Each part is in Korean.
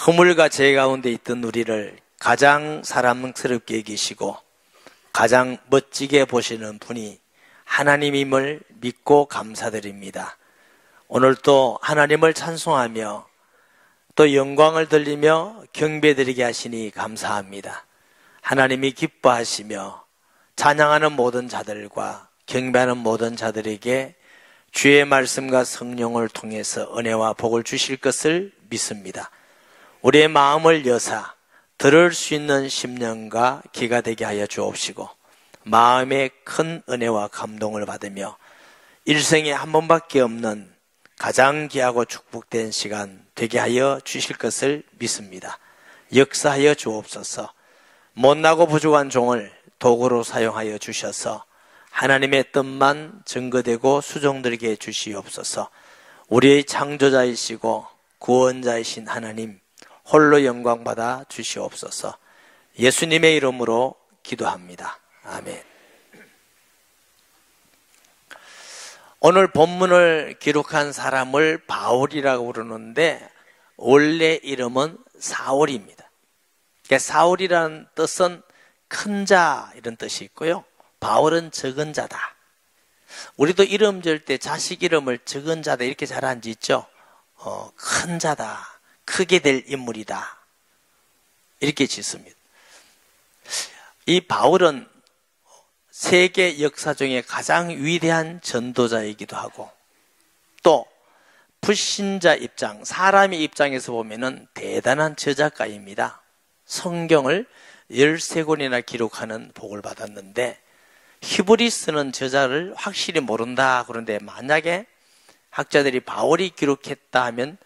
허물과 죄 가운데 있던 우리를 가장 사랑스럽게 여기시고 가장 멋지게 보시는 분이 하나님임을 믿고 감사드립니다. 오늘도 하나님을 찬송하며 또 영광을 돌리며 경배드리게 하시니 감사합니다. 하나님이 기뻐하시며 찬양하는 모든 자들과 경배하는 모든 자들에게 주의 말씀과 성령을 통해서 은혜와 복을 주실 것을 믿습니다. 우리의 마음을 여사 들을 수 있는 심령과 귀가 되게 하여 주옵시고 마음에 큰 은혜와 감동을 받으며 일생에 한 번밖에 없는 가장 귀하고 축복된 시간 되게 하여 주실 것을 믿습니다. 역사하여 주옵소서. 못나고 부족한 종을 도구로 사용하여 주셔서 하나님의 뜻만 증거되고 수종들게 주시옵소서. 우리의 창조자이시고 구원자이신 하나님 홀로 영광받아 주시옵소서. 예수님의 이름으로 기도합니다. 아멘. 오늘 본문을 기록한 사람을 바울이라고 부르는데 원래 이름은 사울입니다. 그러니까 사울이라는 뜻은 큰 자 이런 뜻이 있고요. 바울은 적은 자다. 우리도 이름 지을 때 자식 이름을 적은 자다 이렇게 잘 안 짓죠. 큰 자다. 크게 될 인물이다. 이렇게 짓습니다. 이 바울은 세계 역사 중에 가장 위대한 전도자이기도 하고 또 불신자 입장, 사람의 입장에서 보면은 대단한 저작가입니다. 성경을 13권이나 기록하는 복을 받았는데 히브리서는 저자를 확실히 모른다. 그런데 만약에 학자들이 바울이 기록했다 하면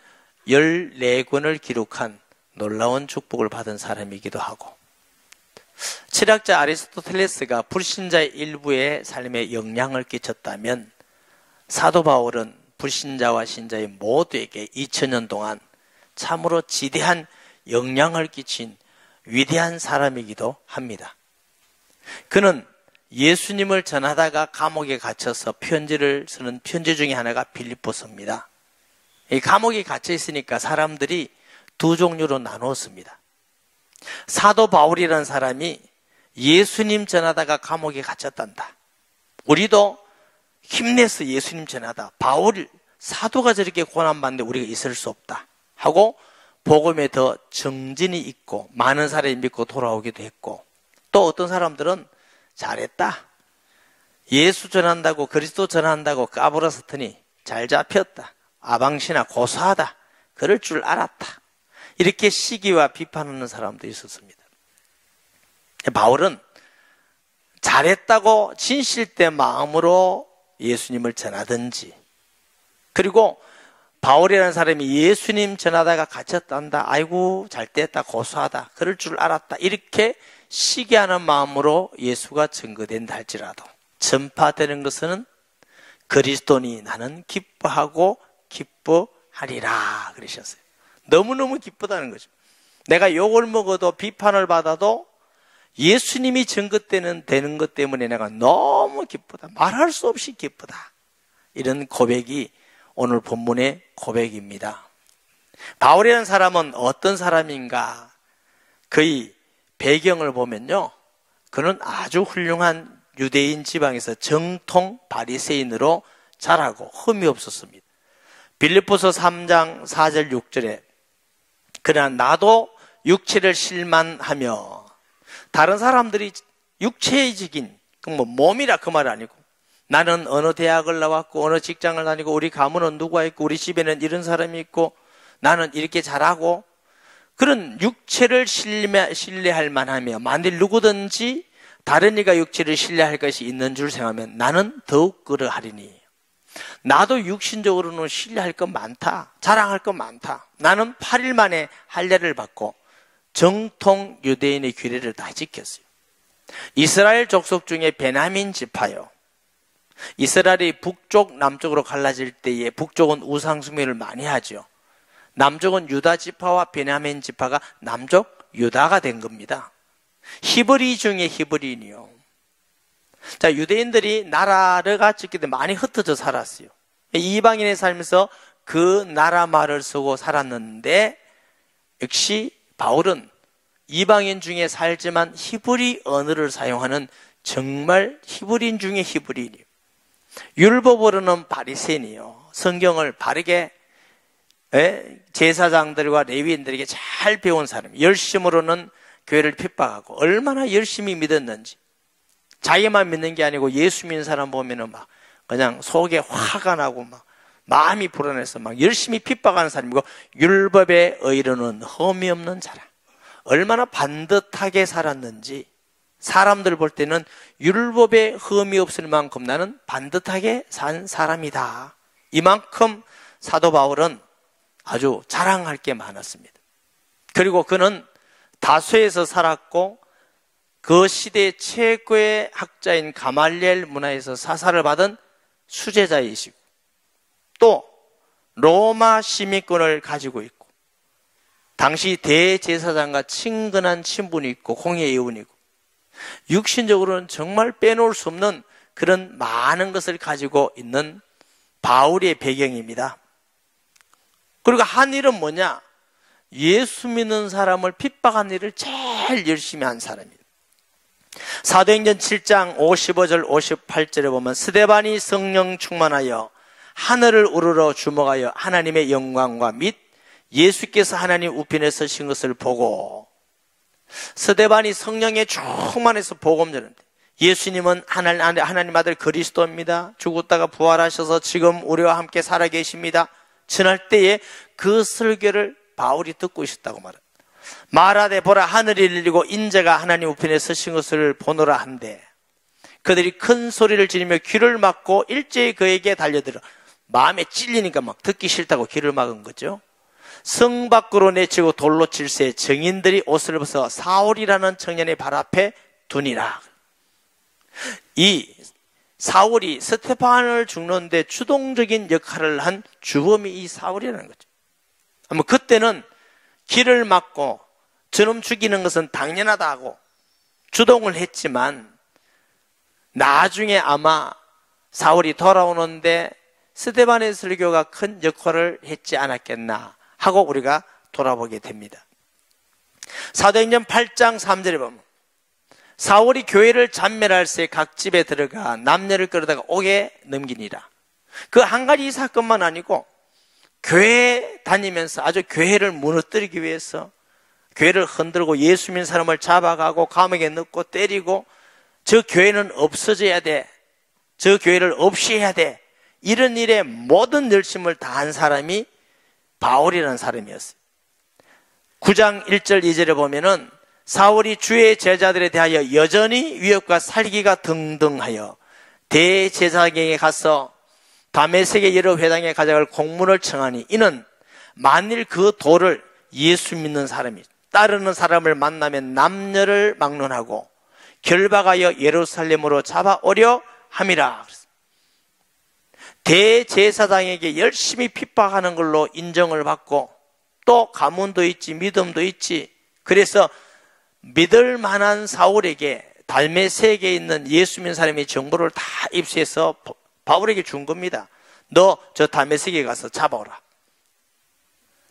14권을 기록한 놀라운 축복을 받은 사람이기도 하고 철학자 아리스토텔레스가 불신자의 일부의 삶에 영향을 끼쳤다면 사도 바울은 불신자와 신자의 모두에게 2000년 동안 참으로 지대한 영향을 끼친 위대한 사람이기도 합니다. 그는 예수님을 전하다가 감옥에 갇혀서 편지를 쓰는 편지 중에 하나가 빌립보서입니다. 이 감옥에 갇혀 있으니까 사람들이 두 종류로 나누었습니다. 사도 바울이라는 사람이 예수님 전하다가 감옥에 갇혔단다. 우리도 힘내서 예수님 전하다. 바울 사도가 저렇게 고난받는데 우리가 있을 수 없다 하고 복음에 더 정진이 있고 많은 사람이 믿고 돌아오기도 했고 또 어떤 사람들은 잘했다. 예수 전한다고 그리스도 전한다고 까불었으니 잘 잡혔다. 아방시나 고소하다. 그럴 줄 알았다. 이렇게 시기와 비판하는 사람도 있었습니다. 바울은 잘했다고 진실된 마음으로 예수님을 전하든지 그리고 바울이라는 사람이 예수님 전하다가 갇혔단다. 아이고 잘됐다. 고소하다. 그럴 줄 알았다. 이렇게 시기하는 마음으로 예수가 증거된다 할지라도 전파되는 것은 그리스도니 나는 기뻐하고 기뻐하리라 그러셨어요. 너무너무 기쁘다는 거죠. 내가 욕을 먹어도 비판을 받아도 예수님이 증거되는 되는 것 때문에 내가 너무 기쁘다. 말할 수 없이 기쁘다. 이런 고백이 오늘 본문의 고백입니다. 바울이라는 사람은 어떤 사람인가? 그의 배경을 보면요. 그는 아주 훌륭한 유대인 지방에서 정통 바리새인으로 자라고 흠이 없었습니다. 빌립보서 3장 4절 6절에 그러나 나도 육체를 실만하며 다른 사람들이 육체적인 몸이라 그 말 아니고 나는 어느 대학을 나왔고 어느 직장을 다니고 우리 가문은 누가 있고 우리 집에는 이런 사람이 있고 나는 이렇게 잘하고 그런 육체를 신뢰할 만하며 만일 누구든지 다른 이가 육체를 신뢰할 것이 있는 줄 생각하면 나는 더욱 그러하리니 나도 육신적으로는 신뢰할 것 많다. 자랑할 것 많다. 나는 8일 만에 할례를 받고 정통 유대인의 규례를 다 지켰어요. 이스라엘 족속 중에 베냐민 지파요. 이스라엘이 북쪽 남쪽으로 갈라질 때에 북쪽은 우상숭배를 많이 하죠. 남쪽은 유다 지파와 베냐민 지파가 남쪽 유다가 된 겁니다. 히브리 중에 히브리인이요. 자, 유대인들이 나라를 갖췄기 때문에 많이 흩어져 살았어요. 이방인의 삶에서 그 나라 말을 쓰고 살았는데 역시 바울은 이방인 중에 살지만 히브리 언어를 사용하는 정말 히브리인 중에 히브리인이에요. 율법으로는 바리새인이요. 성경을 바르게 제사장들과 레위인들에게 잘 배운 사람, 열심으로는 교회를 핍박하고 얼마나 열심히 믿었는지, 자기만 믿는 게 아니고 예수 믿는 사람 보면은 막 그냥 속에 화가 나고 막 마음이 불안해서 막 열심히 핍박하는 사람이고, 율법의 의로는 흠이 없는 자라. 얼마나 반듯하게 살았는지, 사람들 볼 때는 율법에 흠이 없을 만큼 나는 반듯하게 산 사람이다. 이만큼 사도 바울은 아주 자랑할 게 많았습니다. 그리고 그는 다소에서 살았고 그 시대 최고의 학자인 가말리엘 문화에서 사사를 받은 수제자이시고, 또 로마 시민권을 가지고 있고 당시 대제사장과 친근한 친분이 있고 공의 예언이고, 육신적으로는 정말 빼놓을 수 없는 그런 많은 것을 가지고 있는 바울의 배경입니다. 그리고 한 일은 뭐냐? 예수 믿는 사람을 핍박한 일을 제일 열심히 한 사람입니다. 사도행전 7장 55절 58절에 보면 스데반이 성령 충만하여 하늘을 우러러 주목하여 하나님의 영광과 및 예수께서 하나님 우편에 서신 것을 보고, 스데반이 성령에 충만해서 복음 전합니다. 예수님은 하나님 아들 그리스도입니다. 죽었다가 부활하셔서 지금 우리와 함께 살아계십니다. 전할 때에 그 설교를 바울이 듣고 있었다고 말합니다. 말하되 보라, 하늘이 열리고 인자가 하나님 우편에 서신 것을 보노라 한데, 그들이 큰 소리를 지르며 귀를 막고 일제히 그에게 달려들어. 마음에 찔리니까 막 듣기 싫다고 귀를 막은 거죠. 성 밖으로 내치고 돌로 칠세 정인들이 옷을 벗어 사울이라는 청년의 발 앞에 두니라. 이 사울이 스테판을 죽는데 주동적인 역할을 한 주범이 이 사울이라는 거죠. 아마 그때는 길을 막고 저놈 죽이는 것은 당연하다 하고 주동을 했지만, 나중에 아마 사울이 돌아오는데 스데반의 설교가 큰 역할을 했지 않았겠나 하고 우리가 돌아보게 됩니다. 사도행전 8장 3절에 보면 사울이 교회를 잔멸할 새 각 집에 들어가 남녀를 끌어다가 옥에 넘기니라. 그 한 가지 사건만 아니고 교회 다니면서 아주 교회를 무너뜨리기 위해서 교회를 흔들고 예수 믿는 사람을 잡아가고 감옥에 넣고 때리고, 저 교회는 없어져야 돼, 저 교회를 없이 해야 돼, 이런 일에 모든 열심을 다한 사람이 바울이라는 사람이었어요. 9장 1절 2절에 보면은 사울이 주의 제자들에 대하여 여전히 위협과 살기가 등등하여 대제사장에게 가서 다메섹의 여러 회당에 가져갈 공문을 청하니, 이는 만일 그 도를 예수 믿는 사람이 따르는 사람을 만나면 남녀를 막론하고 결박하여 예루살렘으로 잡아오려 함이라. 대제사장에게 열심히 핍박하는 걸로 인정을 받고, 또 가문도 있지 믿음도 있지, 그래서 믿을 만한 사울에게 달메섹에 있는 예수 믿는 사람의 정보를 다 입수해서 바울에게 준 겁니다. 너 저 달메섹에 가서 잡아오라.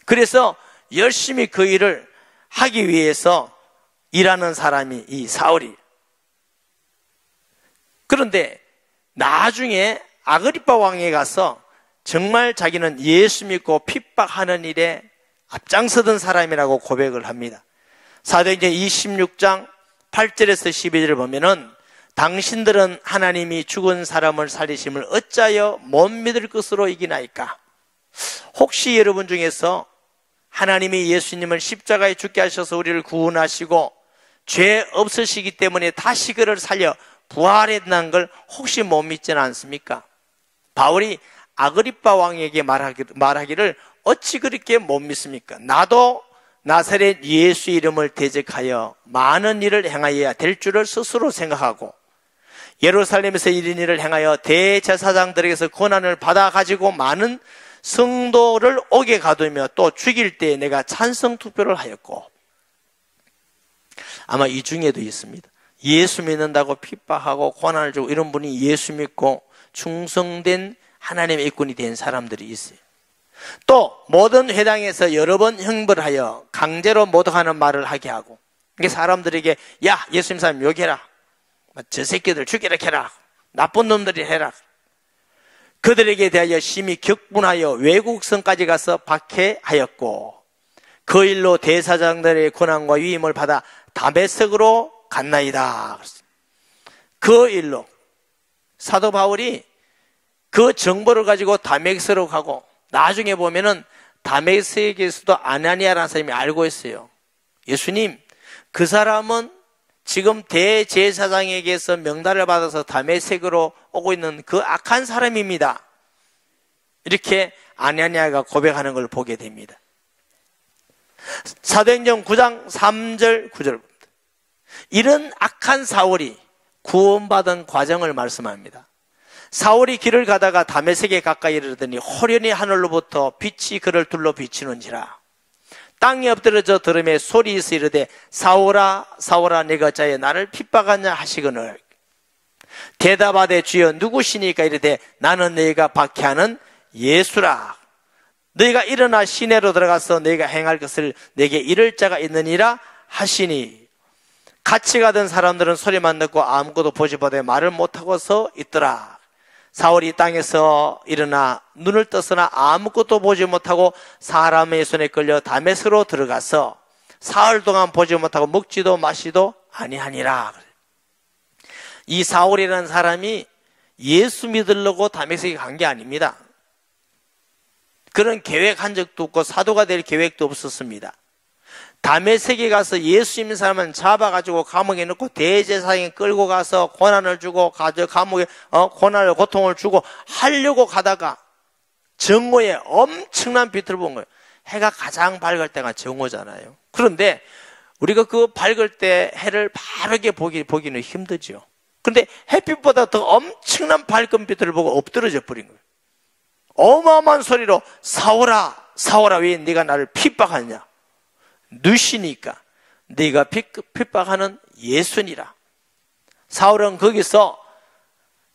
그래서 열심히 그 일을 하기 위해서 일하는 사람이 이 사울이. 그런데 나중에 아그리파 왕에 가서 정말 자기는 예수 믿고 핍박하는 일에 앞장서던 사람이라고 고백을 합니다. 사도행전 26장 8절에서 12절을 보면은 당신들은 하나님이 죽은 사람을 살리심을 어찌하여 못 믿을 것으로 이기나이까? 혹시 여러분 중에서 하나님이 예수님을 십자가에 죽게 하셔서 우리를 구원하시고 죄 없으시기 때문에 다시 그를 살려 부활했다는 걸 혹시 못 믿지는 않습니까? 바울이 아그리파 왕에게 말하기를 어찌 그렇게 못 믿습니까? 나도 나사렛 예수 이름을 대적하여 많은 일을 행하여야 될 줄을 스스로 생각하고 예루살렘에서 이런 일을 행하여 대제사장들에게서 권한을 받아가지고 많은 성도를 옥에 가두며 또 죽일 때 내가 찬성 투표를 하였고, 아마 이 중에도 있습니다. 예수 믿는다고 핍박하고 권한을 주고 이런 분이 예수 믿고 충성된 하나님의 일꾼이 된 사람들이 있어요. 또 모든 회당에서 여러 번 형벌하여 강제로 모독하는 말을 하게 하고, 이게 사람들에게 야 예수님 사람 욕해라, 저 새끼들 죽이라 해라, 나쁜 놈들이 해라. 그들에게 대하여 심히 격분하여 외국성까지 가서 박해하였고, 그 일로 대사장들의 권한과 위임을 받아 다메섹으로 갔나이다. 그 일로 사도 바울이 그 정보를 가지고 다메섹으로 가고, 나중에 보면은 다메섹에서도 아나니아라는 사람이 알고 있어요. 예수님, 그 사람은 지금 대제사장에게서 명단을 받아서 다메섹으로 오고 있는 그 악한 사람입니다. 이렇게 아나니아가 고백하는 걸 보게 됩니다. 사도행전 9장 3절 9절 봅니다. 이런 악한 사울이 구원받은 과정을 말씀합니다. 사울이 길을 가다가 다메섹에 가까이 이르더니 호련히 하늘로부터 빛이 그를 둘러 비치는지라. 땅에 엎드려져 들음에 소리 있어 이르되 사울아 사울아 내가 어찌하여 나를 핍박하냐 하시거늘. 대답하되 주여 누구시니까 이르되 나는 너희가 박해하는 예수라. 너희가 일어나 시내로 들어가서 너희가 행할 것을 내게 이를 자가 있느니라 하시니, 같이 가던 사람들은 소리만 듣고 아무것도 보지 못해 말을 못하고 서 있더라. 사울이 땅에서 일어나 눈을 떴으나 아무것도 보지 못하고 사람의 손에 끌려 다메섹으로 들어가서 사흘 동안 보지 못하고 먹지도 마시도 아니하니라. 이 사울이라는 사람이 예수 믿으려고 다메섹에 간 게 아닙니다. 그런 계획한 적도 없고 사도가 될 계획도 없었습니다. 다메섹에 가서 예수 믿는 사람은 잡아가지고 감옥에 넣고 대제사장에 끌고 가서 고난을 주고 감옥에 고난을 고통을 주고 하려고 가다가 정오에 엄청난 빛을 본 거예요. 해가 가장 밝을 때가 정오잖아요. 그런데 우리가 그 밝을 때 해를 바르게 보기는 힘들죠. 그런데 햇빛보다 더 엄청난 밝은 빛을 보고 엎드러져 버린 거예요. 어마어마한 소리로 사울아 사울아 왜 네가 나를 핍박하냐. 누시니까 네가 핍박하는 예수니라. 사울은 거기서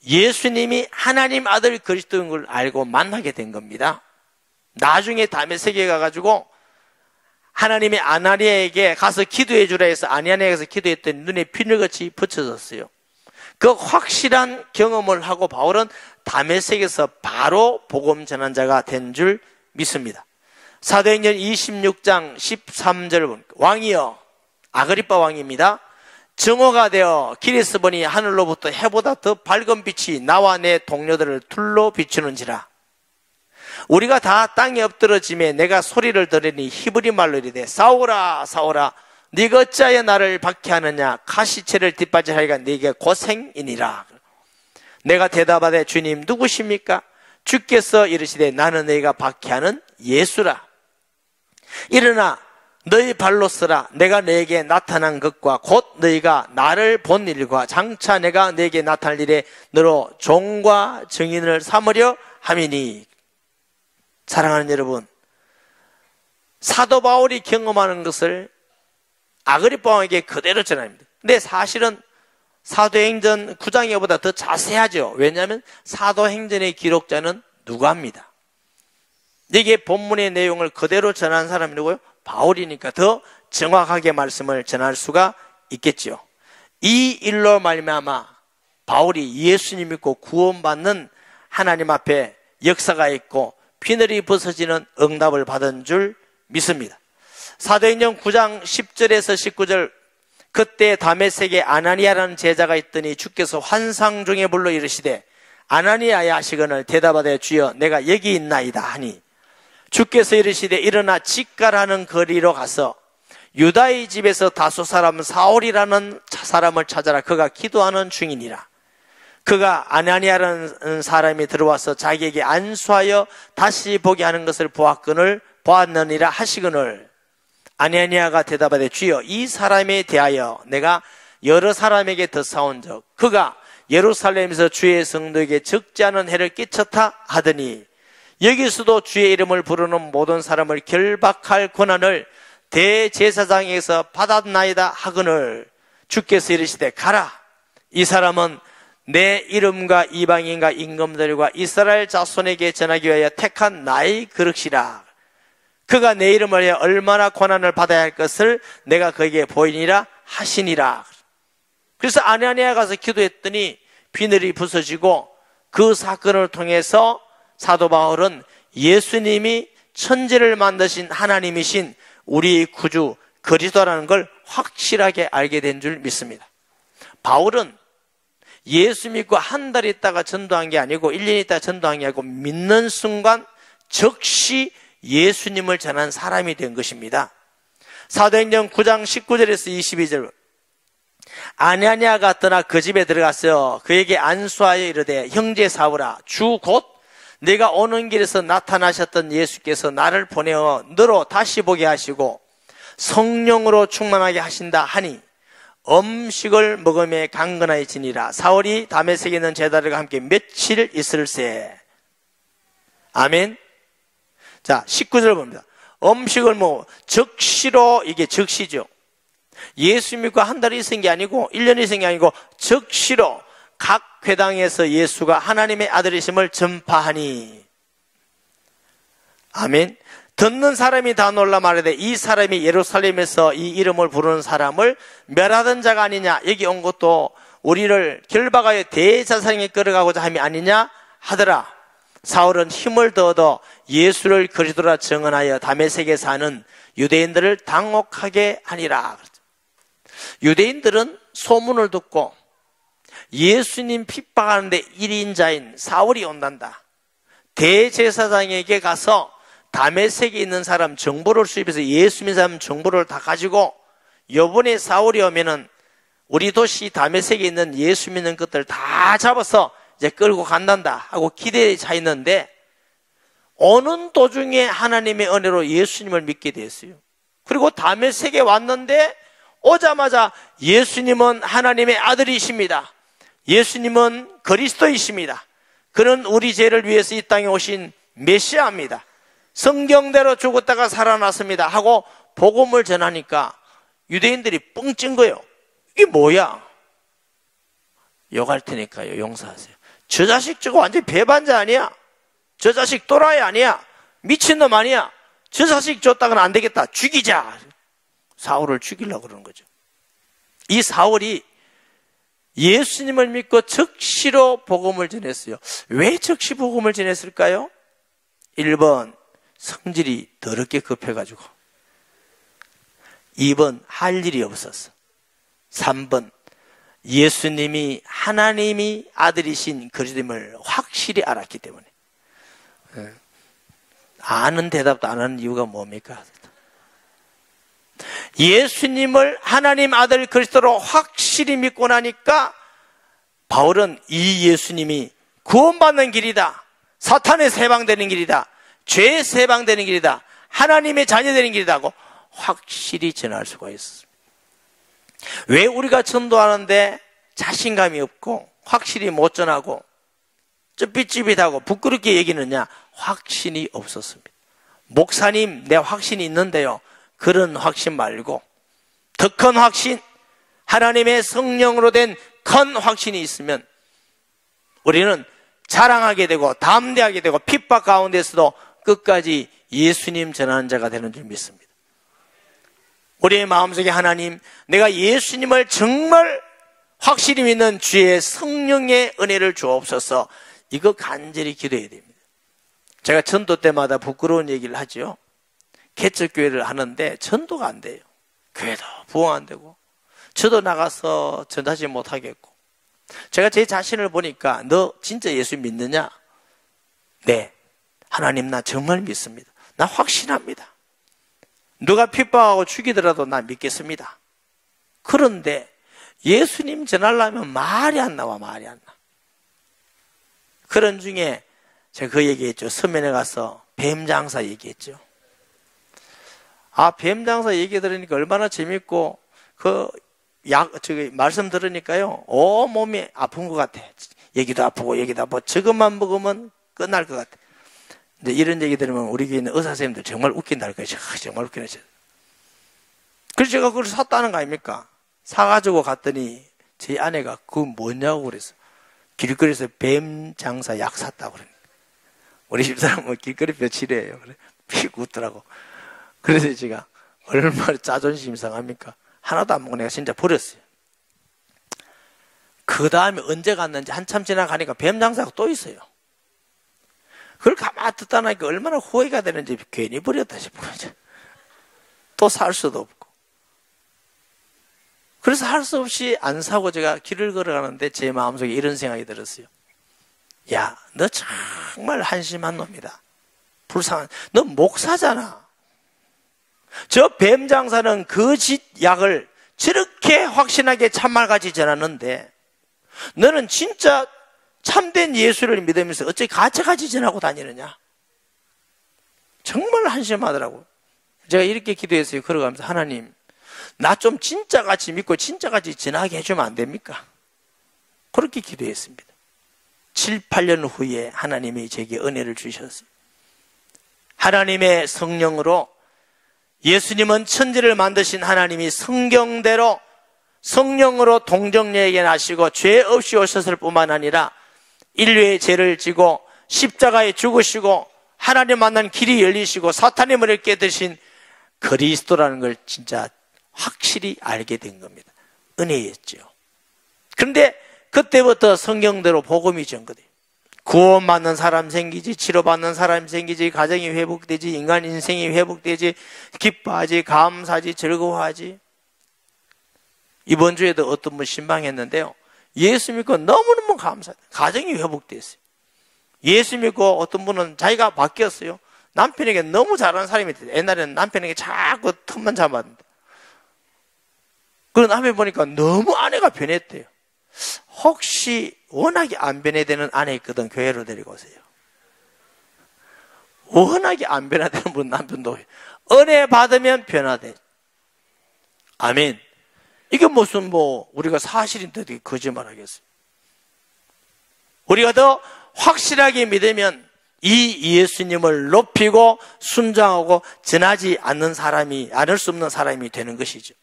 예수님이 하나님 아들 그리스도인 걸 알고 만나게 된 겁니다. 나중에 다메섹에 가가지고 하나님이 아나니아에게 가서 기도해 주라 해서 아나니아에서 기도했더니 눈에 비늘같이 붙여졌어요. 그 확실한 경험을 하고 바울은 다메섹에서 바로 복음 전환자가 된 줄 믿습니다. 사도행전 26장 13절을 보니까 왕이여, 아그리빠 왕입니다. 정오가 되어 길에서 보니 하늘로부터 해보다 더 밝은 빛이 나와 내 동료들을 둘러 비추는지라. 우리가 다 땅에 엎드러짐에 내가 소리를 들으니 히브리 말로 이르되 사울아 사울아 네가 어찌하여 나를 박해하느냐. 가시체를 뒷받침하기가 네게 고생이니라. 내가 대답하되 주님 누구십니까? 주께서 이르시되 나는 너희가 박해하는 예수라. 일어나 너희 발로 서라. 내가 너에게 나타난 것과 곧 너희가 나를 본 일과 장차 내가 너에게 나타날 일에 너로 종과 증인을 삼으려 함이니. 사랑하는 여러분, 사도 바울이 경험하는 것을 아그리빠 왕에게 그대로 전합니다. 근데 사실은 사도행전 9장에보다 더 자세하죠. 왜냐하면 사도행전의 기록자는 누가입니다. 이게 본문의 내용을 그대로 전한 사람이 누구요? 바울이니까 더 정확하게 말씀을 전할 수가 있겠죠. 이 일로 말미암아 바울이 예수님 믿고 구원받는 하나님 앞에 역사가 있고 비늘이 벗어지는 응답을 받은 줄 믿습니다. 사도행전 9장 10절에서 19절, 그때 다메섹에 아나니아라는 제자가 있더니 주께서 환상 중에 불러 이르시되 아나니아야 하시거늘. 대답하되 주여 내가 여기 있나이다 하니, 주께서 이르시되 일어나 직가라는 거리로 가서 유다의 집에서 다소 사람 사울이라는 사람을 찾아라. 그가 기도하는 중이니라. 그가 아나니아라는 사람이 들어와서 자기에게 안수하여 다시 보게 하는 것을 보았느니라 하시거늘. 아나니아가 대답하되 주여 이 사람에 대하여 내가 여러 사람에게 듣사온 적 그가 예루살렘에서 주의 성도에게 적지 않은 해를 끼쳤다 하더니, 여기서도 주의 이름을 부르는 모든 사람을 결박할 권한을 대제사장에게서 받았나이다 하거늘. 주께서 이르시되 가라. 이 사람은 내 이름과 이방인과 임금들과 이스라엘 자손에게 전하기 위하여 택한 나의 그릇이라. 그가 내 이름을 위하여 얼마나 고난을 받아야 할 것을 내가 그에게 보이니라 하시니라. 그래서 아나니아가 가서 기도했더니 비늘이 부서지고, 그 사건을 통해서 사도 바울은 예수님이 천지를 만드신 하나님이신 우리의 구주 그리스도라는 걸 확실하게 알게 된 줄 믿습니다. 바울은 예수 믿고 한 달 있다가 전도한 게 아니고 1년 있다가 전도한 게 아니고 믿는 순간 즉시 예수님을 전한 사람이 된 것입니다. 사도행전 9장 19절에서 22절, 아나니아가 떠나 그 집에 들어갔어요. 그에게 안수하여 이르되, 형제 사울아, 주 곧 내가 오는 길에서 나타나셨던 예수께서 나를 보내어 너로 다시 보게 하시고 성령으로 충만하게 하신다 하니 음식을 먹음에 강건하여지니라. 사울이 다메섹에 있는 제자들과 함께 며칠 있을세. 아멘. 자, 19절 봅니다. 음식을 즉시로, 이게 즉시죠. 예수 믿고 한 달이 있은 게 아니고 1년이 있은 게 아니고 즉시로 각 회당에서 예수가 하나님의 아들이심을 전파하니. 아멘. 듣는 사람이 다 놀라 말하되, 이 사람이 예루살렘에서 이 이름을 부르는 사람을 멸하던 자가 아니냐, 여기 온 것도 우리를 결박하여 대제사장에 끌어가고자 함이 아니냐 하더라. 사울은 힘을 더 얻어 예수를 그리스도라 증언하여 다메섹에 사는 유대인들을 당혹하게 하니라. 유대인들은 소문을 듣고 예수님 핍박하는데 1인자인 사울이 온단다. 대제사장에게 가서 다메섹에 있는 사람 정보를 수집해서 예수 믿는 사람 정보를 다 가지고, 요번에 사울이 오면은 우리 도시 다메섹에 있는 예수 믿는 것들 다 잡아서 이제 끌고 간단다 하고 기대에 차 있는데, 오는 도중에 하나님의 은혜로 예수님을 믿게 됐어요. 그리고 다메섹에 왔는데 오자마자 예수님은 하나님의 아들이십니다. 예수님은 그리스도이십니다. 그는 우리 죄를 위해서 이 땅에 오신 메시아입니다. 성경대로 죽었다가 살아났습니다 하고 복음을 전하니까 유대인들이 뻥찐 거예요. 이게 뭐야? 욕할 테니까요, 용서하세요. 저 자식 저거 완전 배반자 아니야? 저 자식 또라이 아니야? 미친놈 아니야? 저 자식 줬다가는 안 되겠다, 죽이자. 사울을 죽이려고 그러는 거죠. 이 사울이 예수님을 믿고 즉시로 복음을 전했어요. 왜 즉시 복음을 전했을까요? 1번, 성질이 더럽게 급해가지고. 2번, 할 일이 없었어. 3번, 예수님이 하나님이 아들이신 그리스도임을 확실히 알았기 때문에. 아는 대답도 안 하는 이유가 뭡니까? 예수님을 하나님 아들 그리스도로 확실히 믿고 나니까 바울은 이 예수님이 구원받는 길이다, 사탄에 해방되는 길이다, 죄에 해방되는 길이다, 하나님의 자녀 되는 길이다 하고 확실히 전할 수가 있습니다. 왜 우리가 전도하는데 자신감이 없고 확실히 못 전하고 쭈삣쭈삣하고 부끄럽게 얘기느냐? 확신이 없었습니다. 목사님, 내 확신이 있는데요. 그런 확신 말고 더 큰 확신, 하나님의 성령으로 된 큰 확신이 있으면 우리는 자랑하게 되고 담대하게 되고 핍박 가운데서도 끝까지 예수님 전하는 자가 되는 줄 믿습니다. 우리의 마음속에 하나님, 내가 예수님을 정말 확실히 믿는 주의 성령의 은혜를 주옵소서, 이거 간절히 기도해야 됩니다. 제가 전도 때마다 부끄러운 얘기를 하죠. 개척교회를 하는데 전도가 안 돼요. 교회도 부흥 안 되고 저도 나가서 전하지 못하겠고. 제가 제 자신을 보니까 너 진짜 예수 믿느냐? 네, 하나님 나 정말 믿습니다. 나 확신합니다. 누가 핍박하고 죽이더라도 나 믿겠습니다. 그런데 예수님 전하려면 말이 안 나와. 말이 안 나. 그런 중에 제가 그 얘기했죠. 서면에 가서 뱀장사 얘기했죠. 아, 뱀장사 얘기 들으니까 얼마나 재밌고, 말씀 들으니까요, 몸이 아픈 것 같아. 얘기도 아프고, 저것만 먹으면 끝날 것 같아. 근데 이런 얘기 들으면 우리 교회 있는 의사 선생님들 정말 웃긴다 할 거예요. 정말 웃기네. 그래서 제가 그걸 샀다는 거 아닙니까? 사가지고 갔더니 제 아내가 그거 뭐냐고 그랬어. 길거리에서 뱀 장사 약 샀다고 그러니까. 우리 집사람은 길거리 며칠이에요. 그래. 피고 웃더라고. 그래서 제가 얼마나 자존심 상합니까? 하나도 안 먹고 내가 진짜 버렸어요. 그 다음에 언제 갔는지 한참 지나가니까 뱀 장사가 또 있어요. 그걸 가만히 듣다 나니까 얼마나 후회가 되는지 괜히 버렸다 싶은 거죠. 또 살 수도 없고. 그래서 할 수 없이 안 사고 제가 길을 걸어가는데 제 마음속에 이런 생각이 들었어요. 야, 너 정말 한심한 놈이다. 불쌍한, 너 목사잖아. 저 뱀 장사는 거짓 약을 저렇게 확신하게 참말같이 전하는데 너는 진짜 참된 예수를 믿으면서 어찌 가짜같이 전하고 다니느냐. 정말 한심하더라고요. 제가 이렇게 기도했어요. 걸어가면서 하나님, 나 좀 진짜같이 믿고 진짜같이 전하게 해주면 안 됩니까? 그렇게 기도했습니다. 7, 8년 후에 하나님이 제게 은혜를 주셨어요. 하나님의 성령으로 예수님은 천지를 만드신 하나님이 성경대로 성령으로 동정녀에게 나시고 죄 없이 오셨을 뿐만 아니라 인류의 죄를 지고 십자가에 죽으시고 하나님 만난 길이 열리시고 사탄의 문을 깨뜨리신 그리스도라는 걸 진짜 확실히 알게 된 겁니다. 은혜였죠. 그런데 그때부터 성경대로 복음이 전거돼요. 구원받는 사람 생기지, 치료받는 사람 생기지, 가정이 회복되지, 인간 인생이 회복되지, 기뻐하지, 감사하지, 즐거워하지. 이번 주에도 어떤 분 신방했는데요. 예수 믿고 너무너무 감사해요. 가정이 회복됐어요. 예수 믿고 어떤 분은 자기가 바뀌었어요. 남편에게 너무 잘하는 사람이 돼요. 옛날에는 남편에게 자꾸 틈만 잡았는데. 그런 남편 보니까 너무 아내가 변했대요. 혹시 워낙에 안 변해되는 아내 있거든 교회로 데리고 오세요. 워낙에 안 변화되는 분 남편도 은혜 받으면 변화돼. 아멘. 이게 무슨 우리가 사실인데 어떻게 거짓말 하겠어요? 우리가 더 확실하게 믿으면 이 예수님을 높이고 순종하고 전하지 않을 수 없는 사람이 되는 것이죠.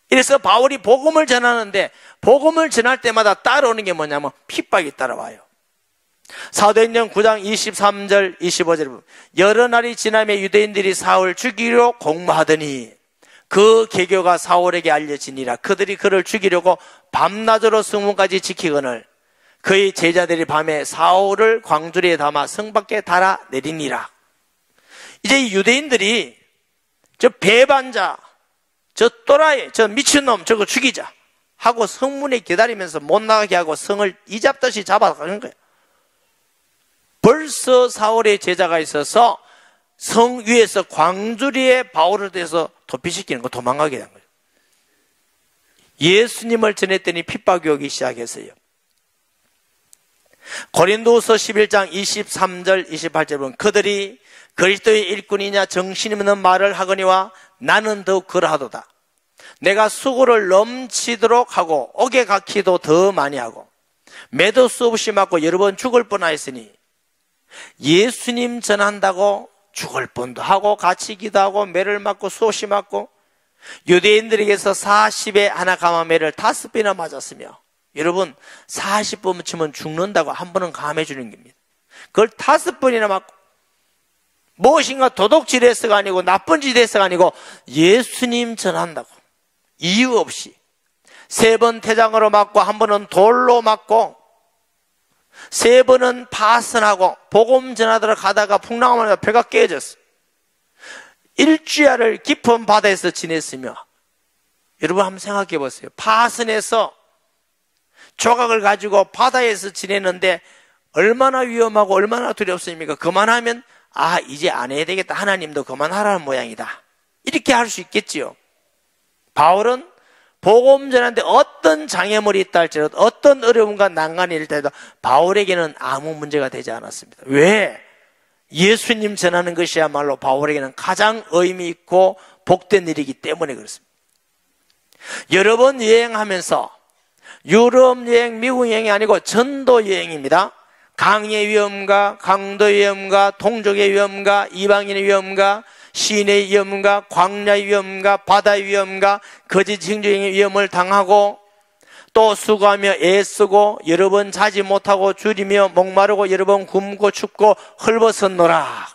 이래서 바울이 복음을 전하는데 복음을 전할 때마다 따라오는 게 뭐냐면 핍박이 따라와요. 사도행전 9장 23절 25절 보면 여러 날이 지나며 유대인들이 사울 죽이려 공모하더니 그 계교가 사울에게 알려지니라. 그들이 그를 죽이려고 밤낮으로 성문까지 지키거늘 그의 제자들이 밤에 사울을 광주리에 담아 성 밖에 달아 내리니라. 이제 유대인들이 저 배반자, 저 또라이, 저 미친놈 저거 죽이자 하고 성문에 기다리면서 못 나가게 하고 성을 이잡듯이 잡아가는 거예요. 벌써 사울의 제자가 있어서 성 위에서 광주리에 바울을 대서 도피시키는 거, 도망가게 된 거예요. 예수님을 전했더니 핍박이 오기 시작했어요. 고린도후서 11장 23절 28절 보면 그들이 그리스도의 일꾼이냐 정신 없는 말을 하거니와 나는 더욱 그러하도다. 내가 수고를 넘치도록 하고 옥에 갇히도 더 많이 하고 매도 수 없이 맞고 여러 번 죽을 뻔하였으니 예수님 전한다고 죽을 뻔도 하고 갇히기도 하고 매를 맞고 수없이 맞고 유대인들에게서 40에 하나 감한 매를 5번이나 맞았으며 여러분 40번 치면 죽는다고 한 번은 감해 주는 겁니다. 그걸 5번이나 맞고 무엇인가 도둑질해서가 아니고 나쁜 짓 해서가 아니고 예수님 전한다고 이유 없이 3번 태장으로 맞고 한 번은 돌로 맞고 3번은 파선하고 복음 전하러 가다가 풍랑하면서 배가 깨졌어. 일주일을 깊은 바다에서 지냈으며 여러분 한번 생각해 보세요. 파선해서 조각을 가지고 바다에서 지냈는데 얼마나 위험하고 얼마나 두렵습니까? 그만하면 이제 안 해야 되겠다. 하나님도 그만하라는 모양이다. 이렇게 할 수 있겠지요. 바울은 복음 전하는데 어떤 장애물이 있다 할지라도 어떤 어려움과 난간이 있을 때도 바울에게는 아무 문제가 되지 않았습니다. 왜? 예수님 전하는 것이야말로 바울에게는 가장 의미 있고 복된 일이기 때문에 그렇습니다. 여러 번 여행하면서 유럽 여행, 미국 여행이 아니고 전도 여행입니다. 강의 위험과 강도 위험과 동족의 위험과 이방인의 위험과 시인의 위험과 광야의 위험과 바다의 위험과 거짓 행정의 위험을 당하고 또 수고하며 애쓰고 여러 번 자지 못하고 줄이며 목마르고 여러 번 굶고 춥고 헐벗었노라.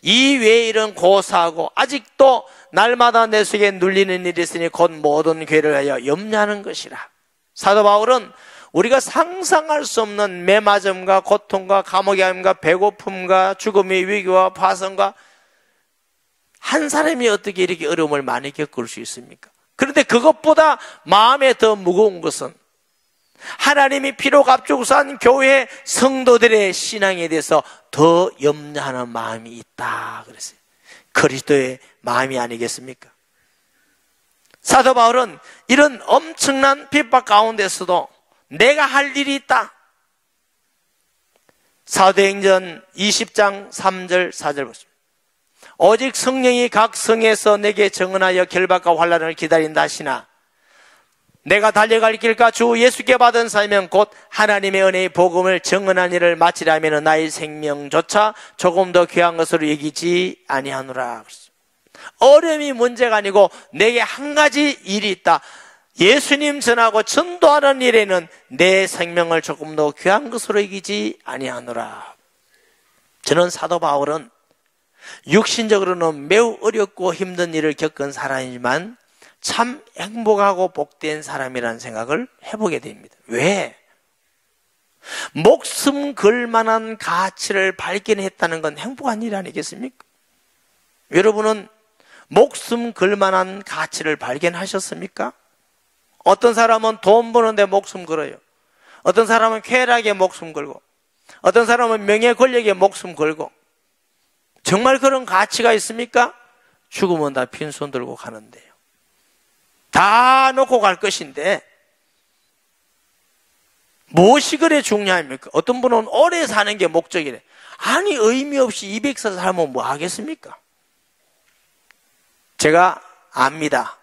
이 외에 이런 고사하고 아직도 날마다 내 속에 눌리는 일이 있으니 곧 모든 괴를 하여 염려하는 것이라. 사도 바울은 우리가 상상할 수 없는 매맞음과 고통과 감옥의 함과 배고픔과 죽음의 위기와 파선과 한 사람이 어떻게 이렇게 어려움을 많이 겪을 수 있습니까? 그런데 그것보다 마음에 더 무거운 것은 하나님이 피로 값주고 산 교회 성도들의 신앙에 대해서 더 염려하는 마음이 있다 그랬어요. 그리스도의 마음이 아니겠습니까? 사도 바울은 이런 엄청난 핍박 가운데서도 내가 할 일이 있다. 사도행전 20장 3절 4절 보십니다. 오직 성령이 각 성에서 내게 정언하여 결박과 환난을 기다린다 하시나 내가 달려갈 길과 주 예수께 받은 사명 곧 하나님의 은혜의 복음을 정언한 일을 마치려면 나의 생명조차 조금 더 귀한 것으로 여기지 아니하노라. 어려움이 문제가 아니고 내게 한 가지 일이 있다. 예수님 전하고 전도하는 일에는 내 생명을 조금 더 귀한 것으로 여기지 아니하노라. 저는 사도 바울은 육신적으로는 매우 어렵고 힘든 일을 겪은 사람이지만 참 행복하고 복된 사람이라는 생각을 해보게 됩니다. 왜? 목숨 걸 만한 가치를 발견했다는 건 행복한 일 아니겠습니까? 여러분은 목숨 걸 만한 가치를 발견하셨습니까? 어떤 사람은 돈 버는데 목숨 걸어요. 어떤 사람은 쾌락에 목숨 걸고, 어떤 사람은 명예 권력에 목숨 걸고. 정말 그런 가치가 있습니까? 죽으면 다 빈손 들고 가는데요. 다 놓고 갈 것인데 무엇이 그래 중요합니까? 어떤 분은 오래 사는 게 목적이래. 아니 의미 없이 200살 살면 뭐 하겠습니까? 제가 압니다.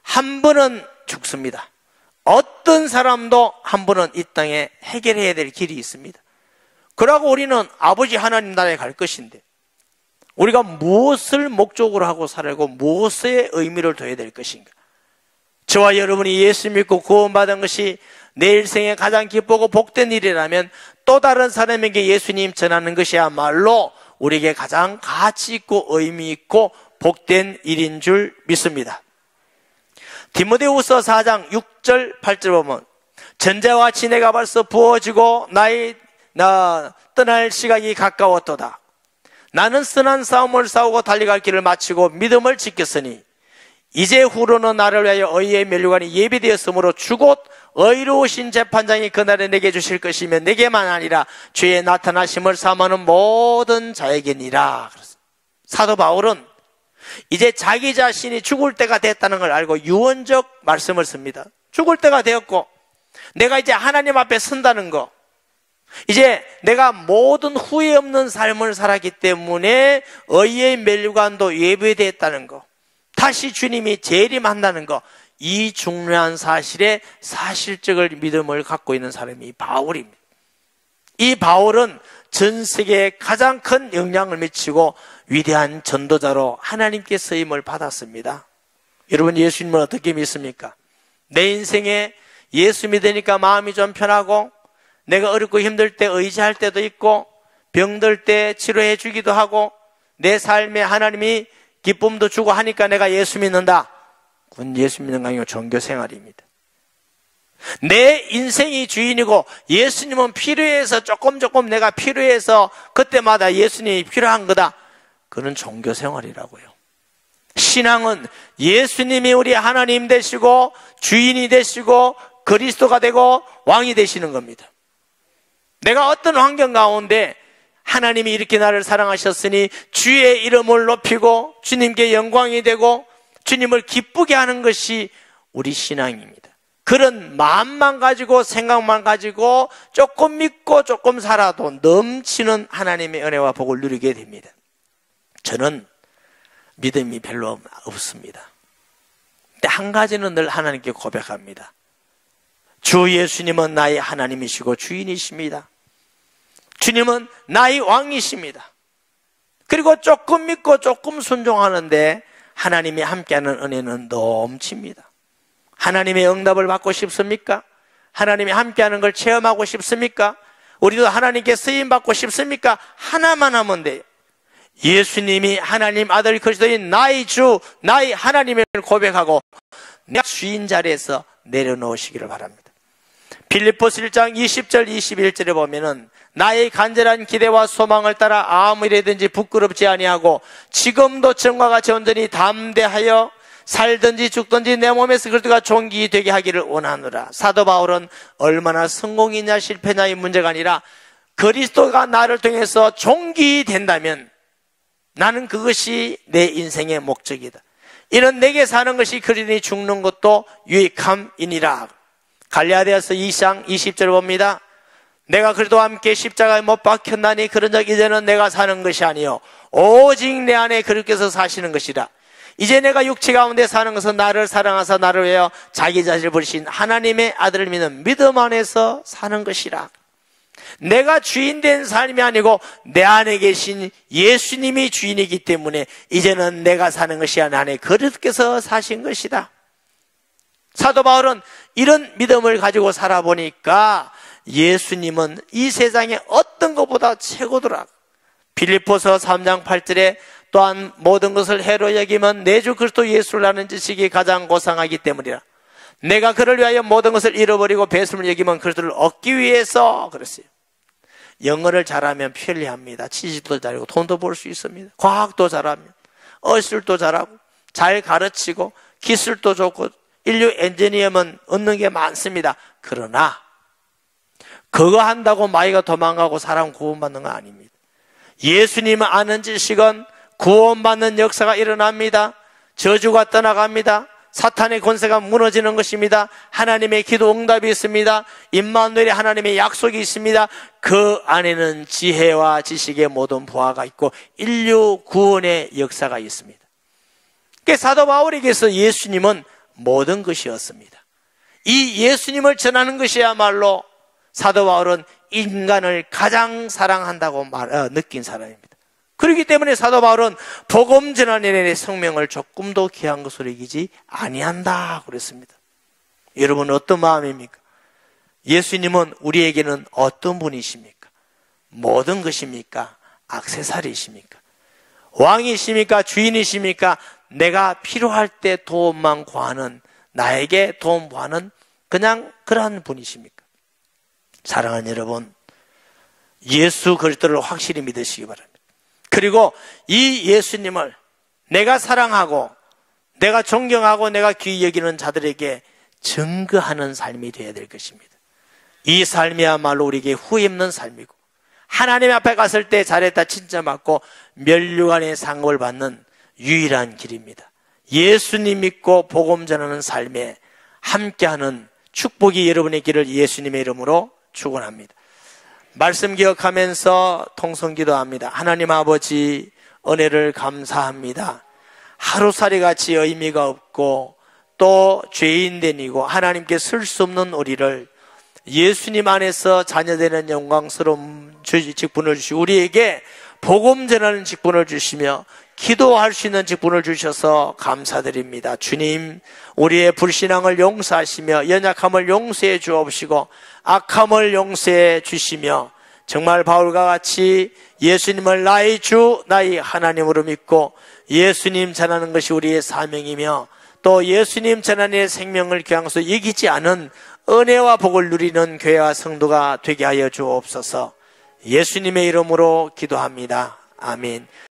한 번은 죽습니다. 어떤 사람도 한 번은 이 땅에 해결해야 될 길이 있습니다. 그러고 우리는 아버지 하나님 나라에 갈 것인데 우리가 무엇을 목적으로 하고 살고 무엇에 의미를 둬야 될 것인가? 저와 여러분이 예수 믿고 구원받은 것이 내 일생에 가장 기쁘고 복된 일이라면 또 다른 사람에게 예수님 전하는 것이야말로 우리에게 가장 가치 있고 의미 있고 복된 일인 줄 믿습니다. 디모데후서 4장 6절 8절 보면 전자와 같이 내가 벌써 부어지고 나 떠날 시각이 가까웠도다. 나는 선한 싸움을 싸우고 달려갈 길을 마치고 믿음을 지켰으니 이제 후로는 나를 위하여 의의 면류관이 예비되었으므로 주곧 의로우신 재판장이 그날에 내게 주실 것이며 내게만 아니라 주의 나타나심을 사모하는 모든 자에게니라. 사도 바울은 이제 자기 자신이 죽을 때가 됐다는 걸 알고 유언적 말씀을 씁니다. 죽을 때가 되었고 내가 이제 하나님 앞에 선다는 거, 이제 내가 모든 후회 없는 삶을 살았기 때문에 의의 면류관도 예비되었다는 거, 다시 주님이 재림한다는 거, 이 중요한 사실에 사실적을 믿음을 갖고 있는 사람이 바울입니다. 이 바울은 전 세계에 가장 큰 영향을 미치고 위대한 전도자로 하나님께 쓰임을 받았습니다. 여러분 예수님을 어떻게 믿습니까? 내 인생에 예수 믿으니까 마음이 좀 편하고 내가 어렵고 힘들 때 의지할 때도 있고 병들 때 치료해 주기도 하고 내 삶에 하나님이 기쁨도 주고 하니까 내가 예수 믿는다. 그건 예수 믿는 거 아니고 종교생활입니다. 내 인생이 주인이고 예수님은 필요해서 조금 내가 필요해서 그때마다 예수님이 필요한 거다. 그건 종교생활이라고요. 신앙은 예수님이 우리 하나님 되시고 주인이 되시고 그리스도가 되고 왕이 되시는 겁니다. 내가 어떤 환경 가운데 하나님이 이렇게 나를 사랑하셨으니 주의 이름을 높이고 주님께 영광이 되고 주님을 기쁘게 하는 것이 우리 신앙입니다. 그런 마음만 가지고 생각만 가지고 조금 믿고 조금 살아도 넘치는 하나님의 은혜와 복을 누리게 됩니다. 저는 믿음이 별로 없습니다. 근데 한 가지는 늘 하나님께 고백합니다. 주 예수님은 나의 하나님이시고 주인이십니다. 주님은 나의 왕이십니다. 그리고 조금 믿고 조금 순종하는데 하나님이 함께하는 은혜는 넘칩니다. 하나님의 응답을 받고 싶습니까? 하나님이 함께하는 걸 체험하고 싶습니까? 우리도 하나님께 쓰임받고 싶습니까? 하나만 하면 돼요. 예수님이 하나님 아들 그리스도인 나의 주, 나의 하나님을 고백하고 내 주인 자리에서 내려놓으시기를 바랍니다. 빌립보서 1장 20절 21절에 보면은 나의 간절한 기대와 소망을 따라 아무 일이든지 부끄럽지 아니하고 지금도 전과 같이 온전히 담대하여 살든지 죽든지 내 몸에서 그리스도가 존귀 되게 하기를 원하노라. 사도 바울은 얼마나 성공이냐 실패냐의 문제가 아니라 그리스도가 나를 통해서 존귀 된다면 나는 그것이 내 인생의 목적이다. 이는 내게 사는 것이 그리니 죽는 것도 유익함이니라. 갈라디아서 2장 20절 봅니다. 내가 그리스도와 함께 십자가에 못 박혔나니 그런즉 이제는 내가 사는 것이 아니요 오직 내 안에 그리스도께서 사시는 것이라. 이제 내가 육체 가운데 사는 것은 나를 사랑하사 나를 위하여 자기 자신을 버리신 하나님의 아들을 믿는 믿음 안에서 사는 것이라. 내가 주인 된 삶이 아니고 내 안에 계신 예수님이 주인이기 때문에 이제는 내가 사는 것이 아니라 그리스도께서 사신 것이다. 사도 바울은 이런 믿음을 가지고 살아보니까 예수님은 이 세상에 어떤 것보다 최고더라. 빌립보서 3장 8절에 또한 모든 것을 해로 여기면 내 주 그리스도 예수를 아는 지식이 가장 고상하기 때문이라. 내가 그를 위하여 모든 것을 잃어버리고 배설을 여기면 그리스도를 얻기 위해서 그랬어요. 영어를 잘하면 편리합니다. 지식도 잘하고 돈도 벌 수 있습니다. 과학도 잘하면 어술도 잘하고 잘 가르치고 기술도 좋고 인류 엔지니어면 얻는 게 많습니다. 그러나 그거 한다고 마귀가 도망가고 사람 구원받는 건 아닙니다. 예수님을 아는 지식은 구원받는 역사가 일어납니다. 저주가 떠나갑니다. 사탄의 권세가 무너지는 것입니다. 하나님의 기도 응답이 있습니다. 임마누엘의 하나님의 약속이 있습니다. 그 안에는 지혜와 지식의 모든 보화가 있고 인류 구원의 역사가 있습니다. 그러니까 사도 바울에게서 예수님은 모든 것이었습니다. 이 예수님을 전하는 것이야말로 사도 바울은 인간을 가장 사랑한다고 느낀 사람입니다. 그렇기 때문에 사도 바울은 복음 전하는 내 생명을 조금도 귀한 것으로 여기지 아니한다 그랬습니다. 여러분 어떤 마음입니까? 예수님은 우리에게는 어떤 분이십니까? 모든 것입니까? 액세서리이십니까? 왕이십니까? 주인이십니까? 내가 필요할 때 도움만 구하는, 나에게 도움 구하는 그냥 그러한 분이십니까? 사랑하는 여러분, 예수 그리스도를 확실히 믿으시기 바랍니다. 그리고 이 예수님을 내가 사랑하고 내가 존경하고 내가 귀히 여기는 자들에게 증거하는 삶이 되어야 될 것입니다. 이 삶이야말로 우리에게 후회 없는 삶이고 하나님 앞에 갔을 때 잘했다 칭찬받고 면류관의 상급을 받는 유일한 길입니다. 예수님 믿고 복음 전하는 삶에 함께하는 축복이 여러분의 길을 예수님의 이름으로 축원합니다. 말씀 기억하면서 통성기도합니다. 하나님 아버지 은혜를 감사합니다. 하루살이 같이 의미가 없고 또 죄인되니고 하나님께 쓸 수 없는 우리를 예수님 안에서 자녀되는 영광스러운 직분을 주시고 우리에게 복음 전하는 직분을 주시며 기도할 수 있는 직분을 주셔서 감사드립니다. 주님, 우리의 불신앙을 용서하시며 연약함을 용서해 주옵시고 악함을 용서해 주시며 정말 바울과 같이 예수님을 나의 주, 나의 하나님으로 믿고 예수님 전하는 것이 우리의 사명이며 또 예수님 전하는 생명을 귀양서 여기지 않은 은혜와 복을 누리는 교회와 성도가 되게 하여 주옵소서. 예수님의 이름으로 기도합니다. 아멘.